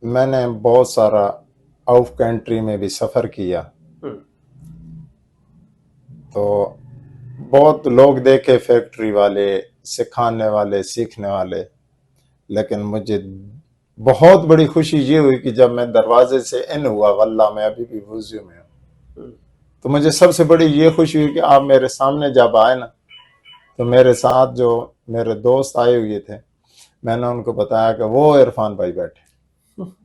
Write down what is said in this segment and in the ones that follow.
میں نے بہت سارا آؤٹ کنٹری میں بھی سفر کیا، تو بہت لوگ دیکھے، فیکٹری والے، سکھانے والے، سیکھنے والے، لیکن مجھے بہت بڑی خوشی یہ ہوئی کہ جب میں دروازے سے ان ہوا، واللہ میں ابھی بھی وضو میں ہوں، تو مجھے سب سے بڑی یہ خوشی ہوئی کہ آپ میرے سامنے جب آئے نا، تو میرے ساتھ جو میرے دوست آئے ہوئے تھے، میں نے ان کو بتایا کہ وہ عرفان بھائی بیٹھے،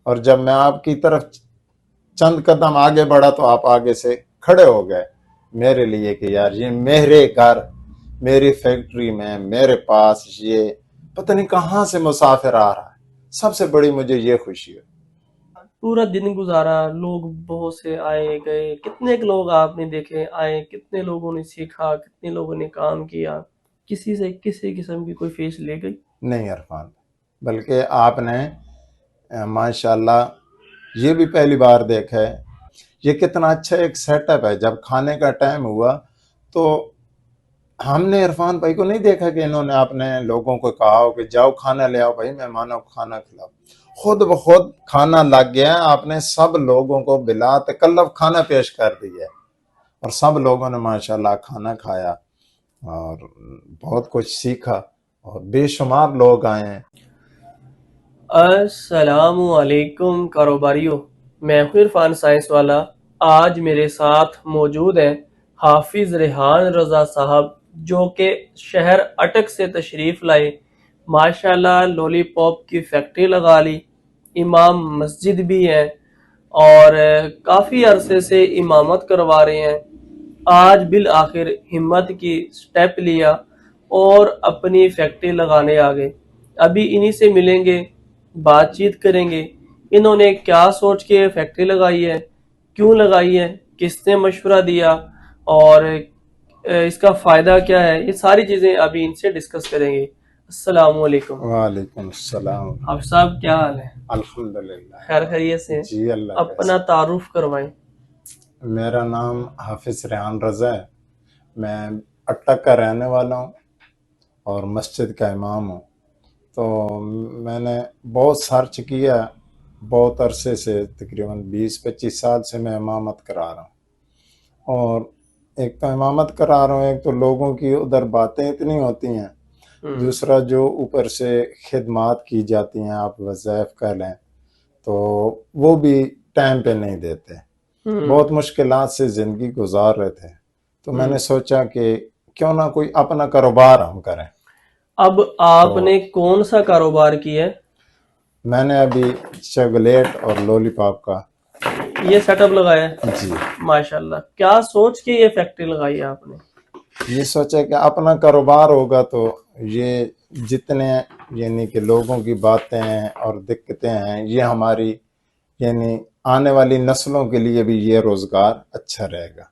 اور جب میں آپ کی طرف چند قدم آگے بڑھا تو آپ آگے سے کھڑے ہو گئے میرے لیے کہ یار یہ میرے گھر، میری فیکٹری میں میرے پاس یہ پتہ نہیں کہاں سے مسافر آ رہا ہے، سب سے بڑی مجھے یہ خوشی ہے۔ پورا دن گزارا، لوگ بہت سے آئے گئے، کتنے لوگ آپ نے دیکھے آئے، کتنے لوگوں نے سیکھا، کتنے لوگوں نے کام کیا، کسی سے کسی قسم کی کوئی فیس لے گئی؟ نہیں عرفان، بلکہ آپ نے ماشاءاللہ یہ بھی پہلی بار دیکھا ہے، یہ کتنا اچھا ایک سیٹ اپ ہے۔ جب کھانے کا ٹائم ہوا تو ہم نے عرفان بھائی کو نہیں دیکھا کہ انہوں نے اپنے لوگوں کو کہا ہو کہ جاؤ کھانا لے آؤ، بھائی مہمانوں کو کھانا کھلاؤ، خود بخود کھانا لگ گیا، آپ نے سب لوگوں کو بلا تکلف کھانا پیش کر دیا، اور سب لوگوں نے ماشاءاللہ کھانا کھایا اور بہت کچھ سیکھا، اور بے شمار لوگ آئے ہیں۔ السلام علیکم کاروباریوں، میں ہوں عرفان سائنس والا۔ آج میرے ساتھ موجود ہیں حافظ ریحان رضا صاحب، جو کہ شہر اٹک سے تشریف لائے، ماشاءاللہ لولی پاپ کی فیکٹری لگا لی، امام مسجد بھی ہیں اور کافی عرصے سے امامت کروا رہے ہیں۔ آج بالآخر ہمت کی سٹیپ لیا اور اپنی فیکٹری لگانے آگے۔ ابھی انہی سے ملیں گے، بات چیت کریں گے، انہوں نے کیا سوچ کے فیکٹری لگائی ہے، کیوں لگائی ہے، کس نے مشورہ دیا، اور اس کا فائدہ کیا ہے، یہ ساری چیزیں ابھی ان سے ڈسکس کریں گے۔ السلام علیکم وعلیکم السلام۔ حافظ صاحب، کیا حال ہے؟ الحمدللہ، خیر خیریت سے؟ جی اللہ کا اپنا تعارف کروائیں۔ میرا نام حافظ ریحان رضا ہے، میں اٹک کا رہنے والا ہوں اور مسجد کا امام ہوں۔ تو میں نے بہت سرچ کیا، بہت عرصے سے، تقریباً 20-25 سال سے میں امامت کرا رہا ہوں، اور ایک تو امامت کرا رہا ہوں، ایک تو لوگوں کی ادھر باتیں اتنی ہوتی ہیں، دوسرا جو اوپر سے خدمات کی جاتی ہیں، آپ وظائف کر لیں، تو وہ بھی ٹائم پہ نہیں دیتے، بہت مشکلات سے زندگی گزار رہے تھے، تو میں نے سوچا کہ کیوں نہ کوئی اپنا کاروبار ہم کریں۔ اب آپ نے کون سا کاروبار کیا ہے؟ میں نے ابھی چاکلیٹ اور لولی پاپ کا یہ سیٹ اپ لگایا ہے؟ جی، ماشاءاللہ، کیا سوچ کے یہ فیکٹری لگائی ہے آپ نے؟ یہ سوچا کہ اپنا کاروبار ہوگا تو یہ جتنے یعنی کہ لوگوں کی باتیں اور دقتیں ہیں، یہ ہماری یعنی آنے والی نسلوں کے لیے بھی یہ روزگار اچھا رہے گا،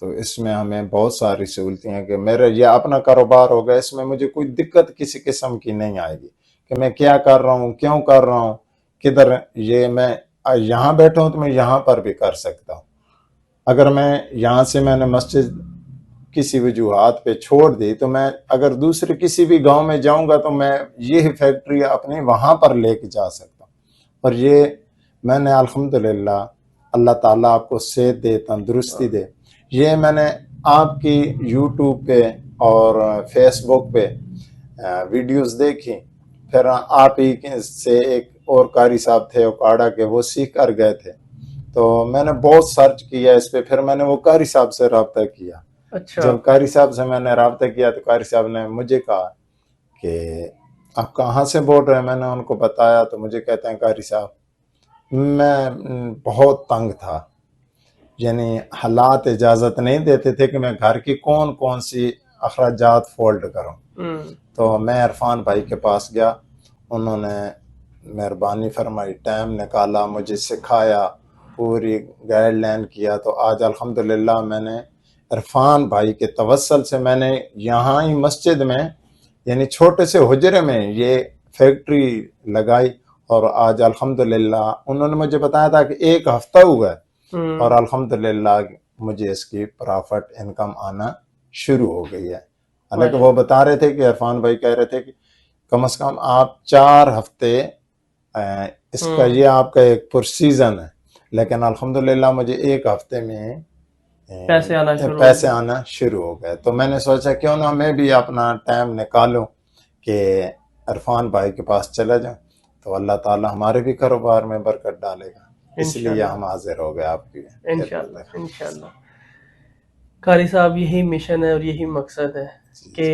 تو اس میں ہمیں بہت ساری سہولتیں ہیں کہ میرا یہ اپنا کاروبار ہوگا، اس میں مجھے کوئی دقت کسی قسم کی نہیں آئے گی کہ میں کیا کر رہا ہوں، کیوں کر رہا ہوں، کدھر، یہ میں یہاں بیٹھا ہوں تو میں یہاں پر بھی کر سکتا ہوں، اگر میں یہاں سے میں نے مسجد کسی وجوہات پہ چھوڑ دی تو میں اگر دوسرے کسی بھی گاؤں میں جاؤں گا تو میں یہ فیکٹری اپنی وہاں پر لے کے جا سکتا ہوں، اور یہ میں نے الحمدللہ، اللہ تعالیٰ آپ کو صحت دے، تندرستی دے، یہ میں نے آپ کی یوٹیوب پہ اور فیس بک پہ ویڈیوز دیکھی، پھر آپ ہی سے ایک اور قاری صاحب تھے اکاڑا کے، وہ سیکھ کر گئے تھے، تو میں نے بہت سرچ کیا اس پہ، پھر میں نے وہ قاری صاحب سے رابطہ کیا۔ اچھا، جب قاری صاحب سے میں نے رابطہ کیا تو قاری صاحب نے مجھے کہا کہ آپ کہاں سے بول رہے ہیں، میں نے ان کو بتایا تو مجھے کہتے ہیں قاری صاحب میں بہت تنگ تھا، یعنی حالات اجازت نہیں دیتے تھے کہ میں گھر کی کون کون سی اخراجات فولڈ کروں، تو میں عرفان بھائی کے پاس گیا، انہوں نے مہربانی فرمائی، ٹائم نکالا، مجھے سکھایا، پوری گائیڈ لائن کیا، تو آج الحمدللہ میں نے عرفان بھائی کے توسل سے میں نے یہاں ہی مسجد میں یعنی چھوٹے سے حجرے میں یہ فیکٹری لگائی، اور آج الحمدللہ انہوں نے مجھے بتایا تھا کہ 1 ہفتہ ہوا ہے، اور الحمدللہ مجھے اس کی پرافٹ انکم آنا شروع ہو گئی ہے۔ حالانکہ وہ بتا رہے تھے کہ عرفان بھائی کہہ رہے تھے کہ کم از کم آپ 4 ہفتے اس کا یہ آپ کا ایک پر سیزن ہے، لیکن الحمدللہ مجھے ایک ہفتے میں پیسے آنا شروع ہو گئے. تو میں نے سوچا کیوں نہ میں بھی اپنا ٹائم نکالوں کہ عرفان بھائی کے پاس چلا جاؤں، تو اللہ تعالیٰ ہمارے بھی کاروبار میں برکت ڈالے گا، اس لیے ہم حاضر ہو گئے آپ کی. انشاءاللہ. قاری صاحب یہی مشن ہے اور یہی مقصد ہے کہ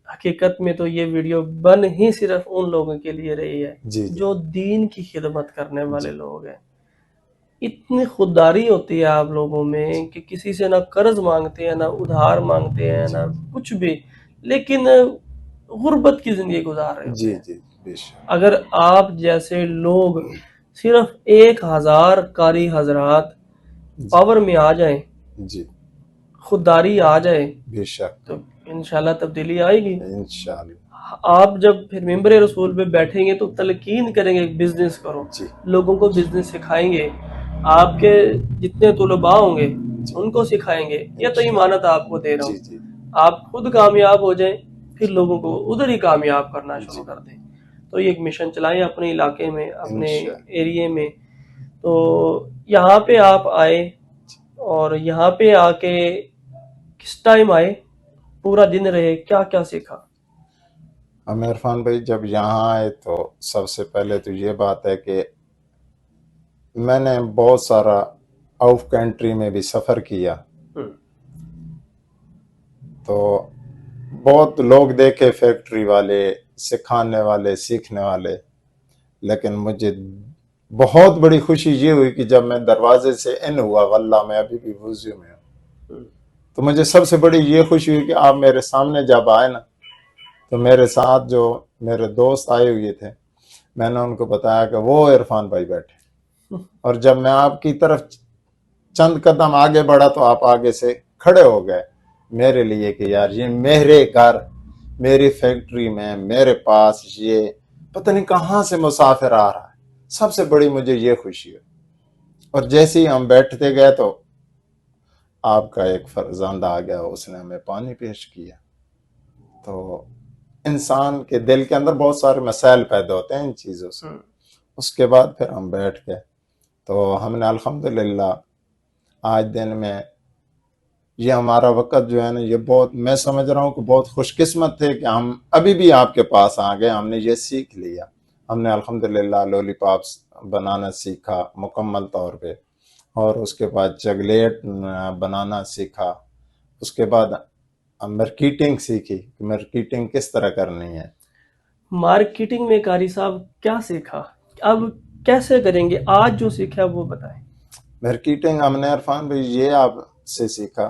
حقیقت میں تو یہ ویڈیو بن ہی صرف ان لوگوں کے لیے رہی ہے جو دین کی خدمت کرنے والے لوگ ہیں. اتنی خودداری ہوتی ہے آپ لوگوں میں کہ کسی سے نہ قرض مانگتے ہیں، نہ ادھار مانگتے ہیں، نہ کچھ بھی، لیکن غربت کی زندگی گزار رہے ہوتے ہیں. اگر آپ جیسے لوگ صرف 1000 قاری حضرات پاور میں آ جائیں، خودداری آ جائے، بے شک تو انشاءاللہ تبدیلی آئے گی. انشاءاللہ آپ جب پھر ممبر رسول پہ بیٹھیں گے تو تلقین کریں گے بزنس کرو، لوگوں کو بزنس سکھائیں گے، آپ کے جتنے طلباء ہوں گے ان کو سکھائیں گے. یہ تو ایمانت آپ کو دے رہا ہوں. آپ خود کامیاب ہو جائیں، پھر لوگوں کو ادھر ہی کامیاب کرنا شروع کر دیں. تو یہ ایک مشن چلائیں اپنے علاقے میں، اپنے ایریے میں. تو یہاں پہ آپ آئے اور یہاں پہ آ کے کس ٹائم آئے، پورا دن رہے، کیا کیا سیکھا؟ ہم عرفان بھائی جب یہاں آئے تو سب سے پہلے تو یہ بات ہے کہ میں نے بہت سارا آؤٹ کنٹری میں بھی سفر کیا، تو بہت لوگ دیکھے، فیکٹری والے، سکھانے والے، سیکھنے والے، لیکن مجھے بہت بڑی خوشی یہ ہوئی کہ جب میں دروازے سے ان ہوا، واللہ میں ابھی بھی وضو میں ہوں، تو مجھے سب سے بڑی یہ خوشی ہوئی کہ آپ میرے سامنے جب آئے نا، تو میرے ساتھ جو میرے دوست آئے ہوئے تھے، میں نے ان کو بتایا کہ وہ عرفان بھائی بیٹھے، اور جب میں آپ کی طرف چند قدم آگے بڑھا تو آپ آگے سے کھڑے ہو گئے میرے لیے کہ یار یہ میرے گھر، میری فیکٹری میں میرے پاس یہ پتہ نہیں کہاں سے مسافر آ رہا ہے. سب سے بڑی مجھے یہ خوشی ہے. اور جیسے ہی ہم بیٹھتے گئے تو آپ کا ایک فرزند آ گیا، اس نے ہمیں پانی پیش کیا. تو انسان کے دل کے اندر بہت سارے مسائل پیدا ہوتے ہیں ان چیزوں سے. اس کے بعد پھر ہم بیٹھ گئے تو ہم نے الحمدللہ آج دن میں یہ ہمارا وقت جو ہے نا، یہ بہت، میں سمجھ رہا ہوں کہ بہت خوش قسمت تھے کہ ہم ابھی بھی آپ کے پاس آ گئے. ہم نے یہ سیکھ لیا، ہم نے الحمدللہ لولی پاپس بنانا سیکھا مکمل طور پہ، اور اس کے بعد چاکلیٹ بنانا سیکھا. اس کے بعد مارکیٹنگ سیکھی کہ مارکیٹنگ کس طرح کرنی ہے. مارکیٹنگ میں قاری صاحب کیا سیکھا، اب کیسے کریں گے؟ آج جو سیکھا وہ بتائیں. مارکیٹنگ ہم نے عرفان بھائی یہ آپ سے سیکھا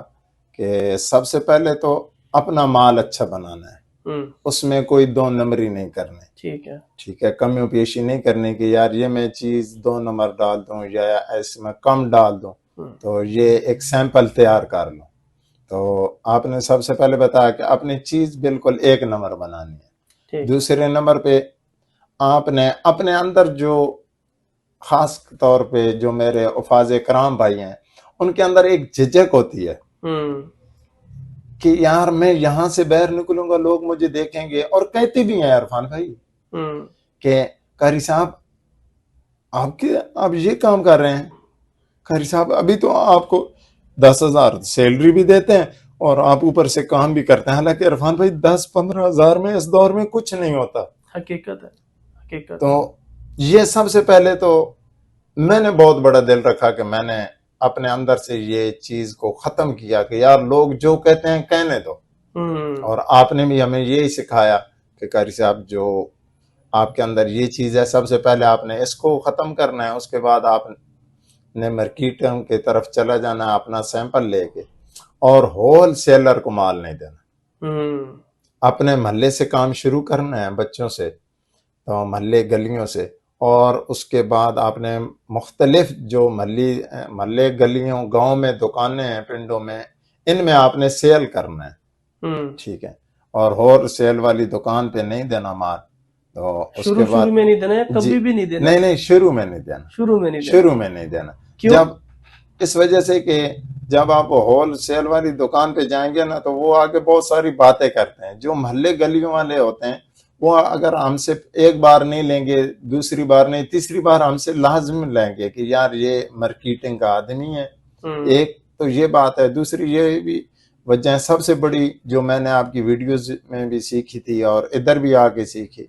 کہ سب سے پہلے تو اپنا مال اچھا بنانا ہے، اس میں کوئی 2 نمبری نہیں کرنے. ٹھیک ہے، کمیوں پیشی نہیں کرنے کہ یار یہ میں چیز 2 نمبر ڈال دوں یا ایسے میں کم ڈال دوں. تو یہ ایک سیمپل تیار کر لوں. تو آپ نے سب سے پہلے بتایا کہ اپنی چیز بالکل 1 نمبر بنانی ہے. دوسرے نمبر پہ آپ نے اپنے اندر جو خاص طور پہ جو میرے حفاظ کرام بھائی ہیں، ان کے اندر ایک جھجک ہوتی ہے کہ یار میں یہاں سے باہر نکلوں گا، لوگ مجھے دیکھیں گے، اور کہتے بھی ہیں عرفان بھائی کہ قاری صاحب آپ یہ کام کر رہے ہیں، قاری صاحب ابھی تو آپ کو 10,000 سیلری بھی دیتے ہیں اور آپ اوپر سے کام بھی کرتے ہیں. حالانکہ عرفان بھائی 10-15 ہزار میں اس دور میں کچھ نہیں ہوتا. حقیقت ہے. تو یہ سب سے پہلے تو میں نے بہت بڑا دل رکھا کہ میں نے اپنے اندر سے یہ چیز کو ختم کیا کہ یار لوگ جو کہتے ہیں کہنے دو. اور آپ نے بھی ہمیں یہی سکھایا کہ قاری صاحب جو آپ کے اندر یہ چیز ہے، سب سے پہلے آپ نے اس کو ختم کرنا ہے. اس کے بعد آپ نے مارکیٹنگ کی طرف چلا جانا ہے اپنا سیمپل لے کے، اور ہول سیلر کو مال نہیں دینا. اپنے محلے سے کام شروع کرنا ہے، بچوں سے، تو محلے گلیوں سے، اور اس کے بعد آپ نے مختلف جو محلے گلیوں گاؤں میں دکانیں ہیں پنڈوں میں، ان میں آپ نے سیل کرنا ہے. ٹھیک ہے، اور ہول سیل والی دکان پہ نہیں دینا مال. تو اس کے بعد شروع میں نہیں دینا، کبھی بھی نہیں دینا. نہیں، شروع میں نہیں دینا. شروع میں نہیں دینا. جب اس وجہ سے کہ جب آپ ہول سیل والی دکان پہ جائیں گے نا، تو وہ آگے بہت ساری باتیں کرتے ہیں. جو محلے گلیوں والے ہوتے ہیں وہ اگر ہم سے ایک بار نہیں لیں گے، دوسری بار نہیں، تیسری بار ہم سے لازم لیں گے کہ یار یہ مارکیٹنگ کا آدمی ہے. ایک تو یہ بات ہے. دوسری یہ بھی وجہ ہے سب سے بڑی جو میں نے آپ کی ویڈیوز میں بھی سیکھی تھی اور ادھر بھی آ کے سیکھی،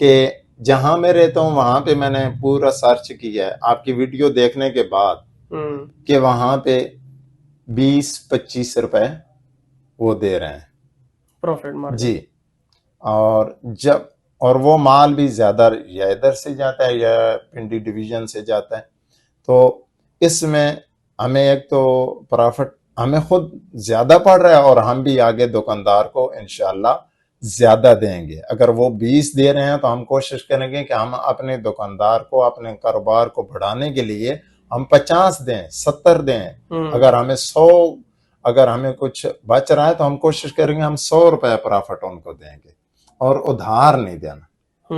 کہ جہاں میں رہتا ہوں وہاں پہ میں نے پورا سرچ کیا ہے آپ کی ویڈیو دیکھنے کے بعد کہ وہاں پہ 20-25 روپے وہ دے رہے ہیں پروفٹ مارجن. جی. اور وہ مال بھی زیادہ یا ادھر سے جاتا ہے یا پنڈی ڈویژن سے جاتا ہے. تو اس میں ہمیں ایک تو پرافٹ ہمیں خود زیادہ پڑ رہا ہے اور ہم بھی آگے دکاندار کو انشاءاللہ زیادہ دیں گے. اگر وہ 20 دے رہے ہیں تو ہم کوشش کریں گے کہ ہم اپنے دکاندار کو اپنے کاروبار کو بڑھانے کے لیے ہم 50 دیں، 70 دیں. اگر ہمیں 100 اگر ہمیں کچھ بچ رہا ہے تو ہم کوشش کریں گے ہم 100 روپے پرافٹ ان کو دیں گے اور ادھار نہیں دینا،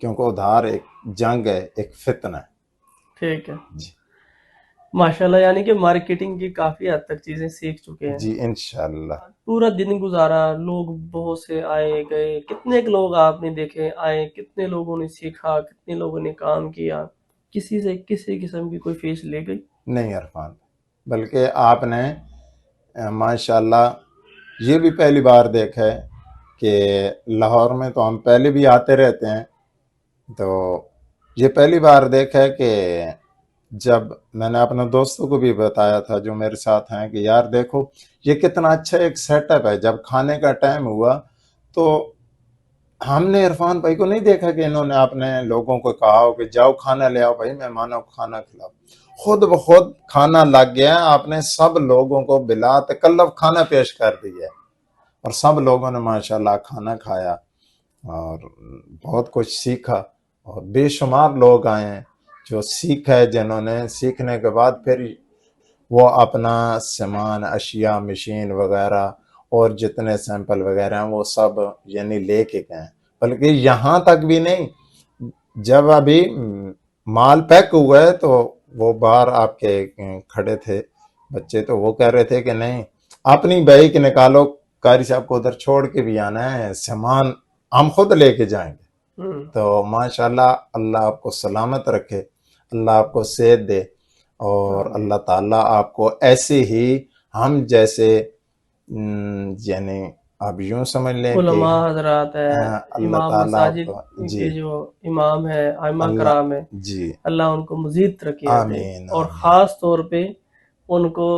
کیونکہ ادھار ایک جنگ ہے، ایک فتنہ ہے. ٹھیک ہے جی ماشاءاللہ. یعنی کہ مارکیٹنگ کی کافی حد تک چیزیں سیکھ چکے ہیں. جی انشاءاللہ. پورا دن گزارا، لوگ بہت سے آئے گئے، کتنے لوگ آپ نے دیکھے آئے، کتنے لوگوں نے سیکھا، کتنے لوگوں نے کام کیا، کسی سے کسی قسم کی کوئی فیس لے گئی نہیں عرفان، بلکہ آپ نے ماشاءاللہ یہ بھی پہلی بار دیکھا ہے کہ لاہور میں تو ہم پہلے بھی آتے رہتے ہیں، تو یہ پہلی بار دیکھا ہے کہ جب میں نے اپنے دوستوں کو بھی بتایا تھا جو میرے ساتھ ہیں کہ یار دیکھو یہ کتنا اچھا ایک سیٹ اپ ہے. جب کھانے کا ٹائم ہوا تو ہم نے عرفان بھائی کو نہیں دیکھا کہ انہوں نے اپنے لوگوں کو کہا ہو کہ جاؤ کھانا لے آؤ بھائی، مہمانوں کو کھانا کھلاؤ. خود بخود کھانا لگ گیا. آپ نے سب لوگوں کو بلا تکلف کھانا پیش کر دیا اور سب لوگوں نے ماشاءاللہ کھانا کھایا اور بہت کچھ سیکھا. اور بے شمار لوگ آئے ہیں جو سیکھا ہے، جنہوں نے سیکھنے کے بعد پھر وہ اپنا سامان، اشیاء، مشین وغیرہ اور جتنے سیمپل وغیرہ ہیں وہ سب یعنی لے کے گئے. بلکہ یہاں تک بھی نہیں، جب ابھی مال پیک ہوا ہے تو وہ باہر آپ کے کھڑے تھے بچے، تو وہ کہہ رہے تھے کہ نہیں اپنی بائک نکالو، قاری صاحب کو ادھر چھوڑ کے بھی آنا ہے، سامان ہم خود لے کے جائیں گے. تو ماشاءاللہ اللہ آپ کو سلامت رکھے، اللہ آپ کو صحت دے، اور اللہ تعالیٰ آپ کو ایسے ہی ہم جیسے یعنی آپ یوں سمجھ لیں کہ علماء حضرات ہیں، اللہ امام تعالیٰ آپ مساجد کو کے جو امام ہیں، ائمہ کرام ہیں، جی اللہ ان کو مزید ترقیاں دے، آمین اور خاص طور پہ ان کو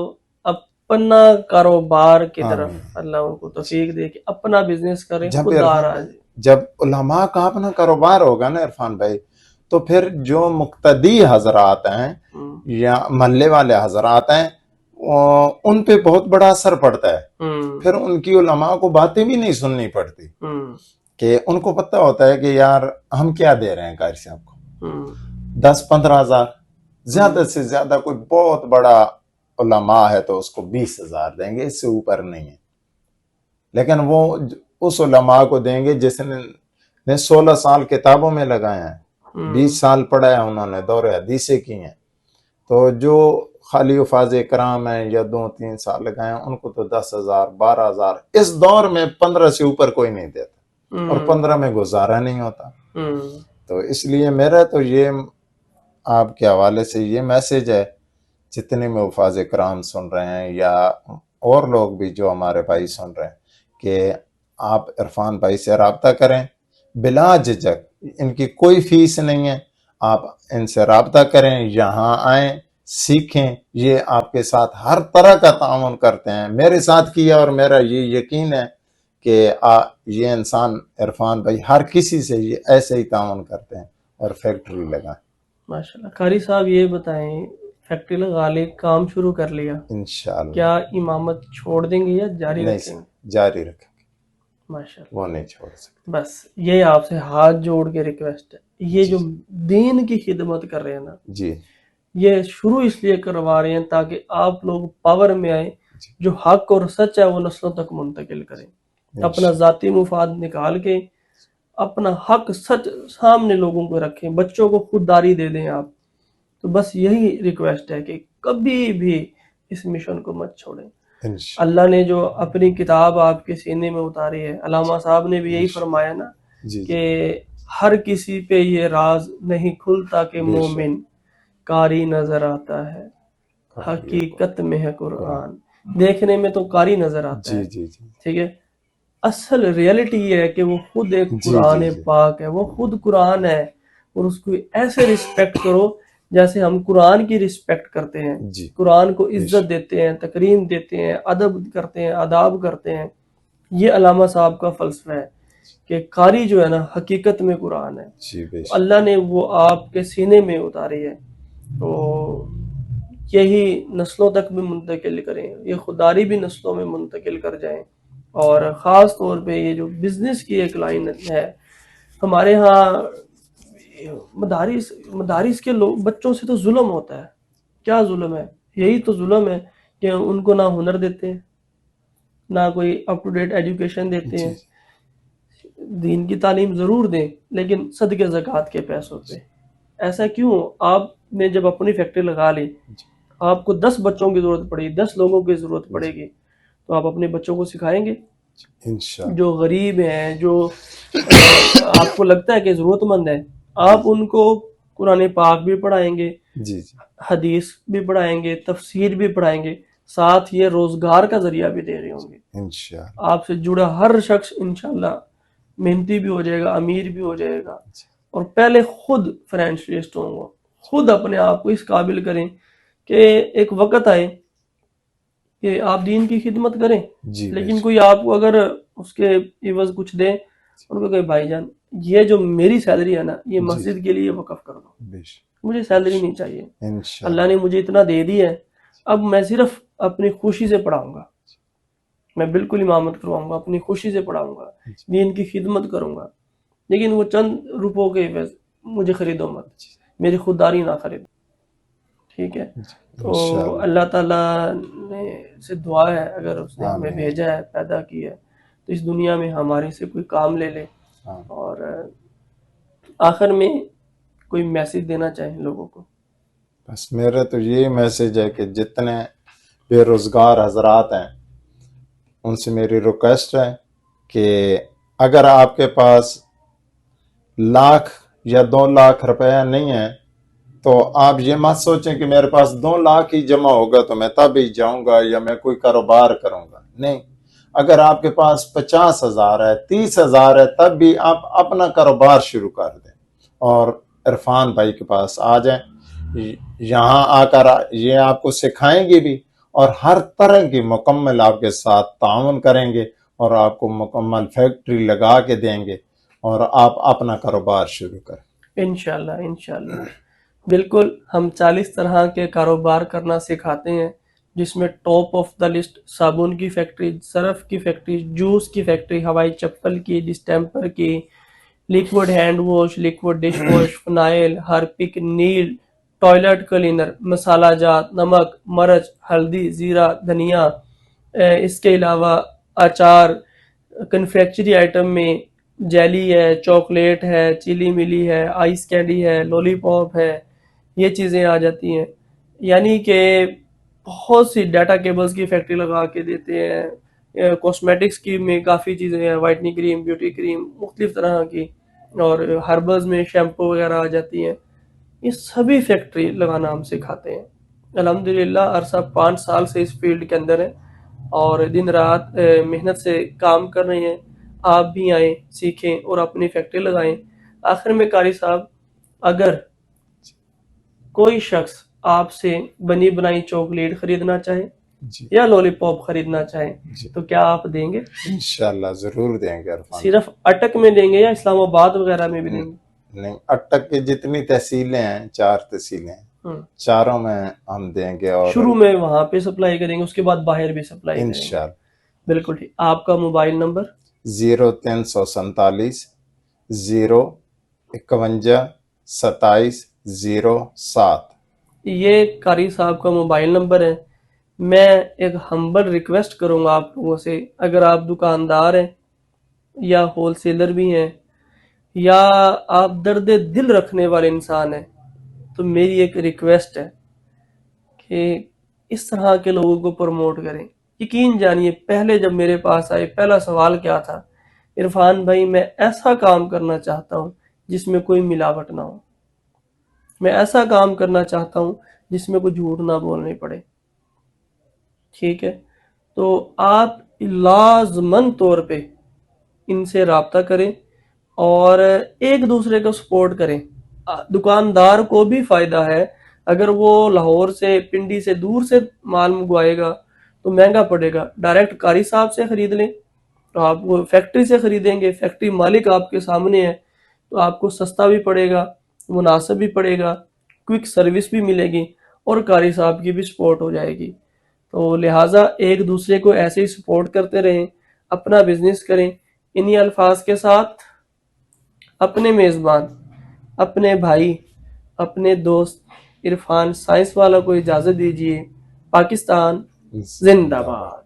اپنا کاروبار کی طرف اللہ ان کو توفیق دے کہ اپنا بزنس کریں، خود آراز. جب علماء کا اپنا کاروبار ہوگا نا عرفان بھائی، تو پھر جو مقتدی حضرات ہیں یا محلے والے حضرات ہیں ان پہ بہت بڑا اثر پڑتا ہے. پھر ان کی علماء کو باتیں بھی نہیں سننی پڑتی کہ ان کو پتہ ہوتا ہے کہ یار ہم کیا دے رہے ہیں قاری صاحب کو، 10-15 ہزار، زیادہ سے زیادہ کوئی بہت بڑا علماء ہے تو اس کو 20 ہزار دیں گے، اس سے اوپر نہیں ہے. لیکن وہ اس علماء کو دیں گے جس نے 16 سال کتابوں میں لگائے ہیں، 20 سال پڑھا ہے انہوں نے، دور حدیثیں کی ہیں. تو جو خالی حفاظ کرام ہیں یا 2-3 سال لگائے ہیں ان کو تو 10,000 12,000، اس دور میں 15 سے اوپر کوئی نہیں دیتا اور 15 میں گزارا نہیں ہوتا. تو اس لیے میرا تو یہ آپ کے حوالے سے یہ میسج ہے، جتنے میں حفاظ کرام سن رہے ہیں یا اور لوگ بھی جو ہمارے بھائی سن رہے ہیں، کہ آپ عرفان بھائی سے رابطہ کریں بلا جھجک. ان کی کوئی فیس نہیں ہے، آپ ان سے رابطہ کریں، یہاں آئیں، سیکھیں. یہ آپ کے ساتھ ہر طرح کا تعاون کرتے ہیں، میرے ساتھ کیا، اور میرا یہ یقین ہے کہ یہ انسان عرفان بھائی ہر کسی سے یہ ایسے ہی تعاون کرتے ہیں اور فیکٹری لگائیں. ماشاءاللہ. قاری صاحب یہ بتائیں، فیکٹری لگا لے، کام شروع کر لیا، انشاءاللہ کیا امامت چھوڑ دیں گے یا جاری نہیں رکھیں گے؟ جاری رکھیں گے، ماشاءاللہ. وہ نہیں چھوڑ سکتے. بس یہ آپ سے ہاتھ جوڑ کے ریکویسٹ ہے، یہ جو دین کی خدمت کر رہے ہیں نا، جی یہ شروع اس لیے کروا رہے ہیں تاکہ آپ لوگ پاور میں آئیں، جو حق اور سچ ہے وہ نسلوں تک منتقل کریں. اپنا ذاتی مفاد نکال کے اپنا حق سچ سامنے لوگوں کو رکھیں، بچوں کو خودداری دے دیں آپ. تو بس یہی ریکویسٹ ہے کہ کبھی بھی اس مشن کو مت چھوڑیں. اللہ نے جو اپنی کتاب آپ کے سینے میں اتاری ہے، علامہ صاحب نے بھی یہی فرمایا نا جی کہ ہر کسی پہ یہ راز نہیں کھلتا کہ بے شک مومن قاری نظر آتا ہے، حقیقت میں ہے قرآن، دیکھنے میں تو قاری نظر آتا جی ہے، جی جی ٹھیک ہے، اصل ریئلٹی یہ ہے کہ وہ خود ایک جی قرآن جی جی پاک ہے، وہ خود قرآن ہے، اور اس کو ایسے رسپیکٹ کرو جیسے ہم قرآن کی رسپیکٹ کرتے ہیں، جی قرآن کو بے عزت شک دیتے ہیں، تکریم دیتے ہیں، ادب کرتے ہیں، آداب کرتے ہیں۔ یہ علامہ صاحب کا فلسفہ ہے کہ قاری جو ہے نا حقیقت میں قرآن ہے، جی بے تو شک اللہ نے وہ آپ کے سینے میں اتاری ہے، تو یہی نسلوں تک بھی منتقل کریں، یہ خودداری بھی نسلوں میں منتقل کر جائیں۔ اور خاص طور پہ یہ جو بزنس کی ایک لائن ہے ہمارے ہاں، مدارس کے لوگ بچوں سے تو ظلم ہوتا ہے۔ کیا ظلم ہے؟ یہی تو ظلم ہے کہ ان کو نہ ہنر دیتے ہیں، نہ کوئی اپ ٹو ڈیٹ ایجوکیشن دیتے جی ہیں۔ دین کی تعلیم ضرور دیں لیکن صدقے زکوٰۃ کے پیسوں پہ۔ ایسا کیوں؟ آپ نے جب اپنی فیکٹری لگا لی، جی آپ کو 10 بچوں کی ضرورت پڑے گی، 10 لوگوں کی ضرورت پڑے جی گی، تو آپ اپنے بچوں کو سکھائیں گے؟ انشاءاللہ جو غریب ہیں، جو آپ کو لگتا ہے کہ ضرورت مند ہے، جی آپ ان کو قرآن پاک بھی پڑھائیں گے، جی جی حدیث بھی پڑھائیں گے، تفسیر بھی پڑھائیں گے، ساتھ یہ روزگار کا ذریعہ بھی دے رہے ہوں گے۔ انشاءاللہ آپ سے جڑا ہر شخص انشاءاللہ محنتی بھی ہو جائے گا، امیر بھی ہو جائے گا، جی اور پہلے خود فائنینشلسٹ ہوں گے، خود اپنے آپ کو اس قابل کریں کہ ایک وقت آئے کہ آپ دین کی خدمت کریں، جی بے لیکن شک کوئی آپ کو اگر اس کے عوض کچھ دے، ان کو کہ بھائی جان یہ جو میری سیلری ہے نا یہ جی مسجد کے لیے وقف کر دو، بے شک مجھے سیلری نہیں چاہیے، اللہ انشاءاللہ نے مجھے اتنا دے دی ہے، اب میں صرف اپنی خوشی سے پڑھاؤں گا، میں بالکل امامت کرواؤں گا، اپنی خوشی سے پڑھاؤں گا، جی دین کی خدمت کروں گا، لیکن وہ چند روپوں کے عوض مجھے خریدو مت، میری خودداری نہ خریدو، ٹھیک ہے؟ جی تو انشاءاللہ اللہ تعالیٰ نے سے دعا ہے، اگر اس نے ہمیں آمین بھیجا ہے، پیدا کی ہے، تو اس دنیا میں ہمارے سے کوئی کام لے لے۔ آمین اور آخر میں کوئی میسج دینا چاہیں لوگوں کو؟ بس میرا تو یہی میسج ہے کہ جتنے بے روزگار حضرات ہیں ان سے میری ریکویسٹ ہے کہ اگر آپ کے پاس لاکھ یا 2 لاکھ روپیہ نہیں ہے تو آپ یہ مت سوچیں کہ میرے پاس 2 لاکھ ہی جمع ہوگا تو میں تب ہی جاؤں گا یا میں کوئی کاروبار کروں گا۔ نہیں، اگر آپ کے پاس 50,000 ہے، 30,000 ہے، تب بھی آپ اپنا کاروبار شروع کر دیں اور عرفان بھائی کے پاس آ جائیں۔ یہاں آ کر یہ آپ کو سکھائیں گے بھی اور ہر طرح کی مکمل آپ کے ساتھ تعاون کریں گے اور آپ کو مکمل فیکٹری لگا کے دیں گے اور آپ اپنا کاروبار شروع کریں۔ انشاءاللہ انشاءاللہ بالکل، ہم 40 طرح کے کاروبار کرنا سکھاتے ہیں، جس میں ٹاپ آف دا لسٹ صابن کی فیکٹری، صرف کی فیکٹری، جوس کی فیکٹری، ہوائی چپل کی، ڈسٹمپر کی، liquid hand wash, liquid dish wash, phenyl, Harpic, نیل، ٹوائلٹ کلینر، مسالہ جات، نمک، مرچ، ہلدی، زیرہ، دھنیا، اس کے علاوہ اچار، کنفیکچری آئٹم میں جیلی ہے، چاکلیٹ ہے، چلی ملی ہے، آئس کینڈی ہے، لولی پاپ ہے، یہ چیزیں آ جاتی ہیں۔ یعنی کہ بہت سی ڈیٹا کیبلز کی فیکٹری لگا کے دیتے ہیں، کاسمیٹکس کی میں کافی چیزیں ہیں، وائٹنگ کریم، بیوٹی کریم، مختلف طرح کی، اور ہربلز میں شیمپو وغیرہ آ جاتی ہیں، یہ سبھی فیکٹری لگانا ہم سکھاتے ہیں۔ الحمدللہ عرصہ 5 سال سے اس فیلڈ کے اندر ہے اور دن رات محنت سے کام کر رہے ہیں۔ آپ بھی آئیں، سیکھیں اور اپنی فیکٹری لگائیں۔ آخر میں قاری صاحب، اگر کوئی شخص آپ سے بنی بنائی چاکلیٹ خریدنا چاہے جی یا لولی پاپ خریدنا چاہے جی تو کیا آپ دیں گے؟ انشاءاللہ ضرور دیں گے عرفان۔ صرف اٹک میں دیں گے یا اسلام آباد وغیرہ میں بھی دیں گے؟ نہیں، اٹک کی جتنی تحصیلیں ہیں، 4 تحصیلیں ہیں، ہاں، چاروں میں ہم دیں گے اور شروع میں وہاں پہ سپلائی کریں گے، اس کے بعد باہر بھی سپلائی کریں گے۔ انشاءاللہ۔ بالکل ٹھیک۔ آپ کا موبائل نمبر؟ 0347 051 27 07۔ یہ قاری صاحب کا موبائل نمبر ہے۔ میں ایک ہمبل ریکویسٹ کروں گا آپ لوگوں سے، اگر آپ دکاندار ہیں یا ہول سیلر بھی ہیں یا آپ درد دل رکھنے والے انسان ہیں، تو میری ایک ریکویسٹ ہے کہ اس طرح کے لوگوں کو پروموٹ کریں۔ یقین جانیے، پہلے جب میرے پاس آئے، پہلا سوال کیا تھا عرفان بھائی میں ایسا کام کرنا چاہتا ہوں جس میں کوئی ملاوٹ نہ ہو، میں ایسا کام کرنا چاہتا ہوں جس میں کوئی جھوٹ نہ بولنے پڑے، ٹھیک ہے؟ تو آپ لازماً طور پہ ان سے رابطہ کریں اور ایک دوسرے کو سپورٹ کریں۔ دکاندار کو بھی فائدہ ہے، اگر وہ لاہور سے، پنڈی سے، دور سے مال منگوائے گا تو مہنگا پڑے گا، ڈائریکٹ قاری صاحب سے خرید لیں، تو آپ وہ فیکٹری سے خریدیں گے، فیکٹری مالک آپ کے سامنے ہے، تو آپ کو سستا بھی پڑے گا، مناسب بھی پڑے گا، کوئک سروس بھی ملے گی اور قاری صاحب کی بھی سپورٹ ہو جائے گی۔ تو لہٰذا ایک دوسرے کو ایسے ہی سپورٹ کرتے رہیں، اپنا بزنس کریں۔ انہی الفاظ کے ساتھ اپنے میزبان، اپنے بھائی، اپنے دوست عرفان سائنس والا کو اجازت دیجیے۔ پاکستان زندہ باد۔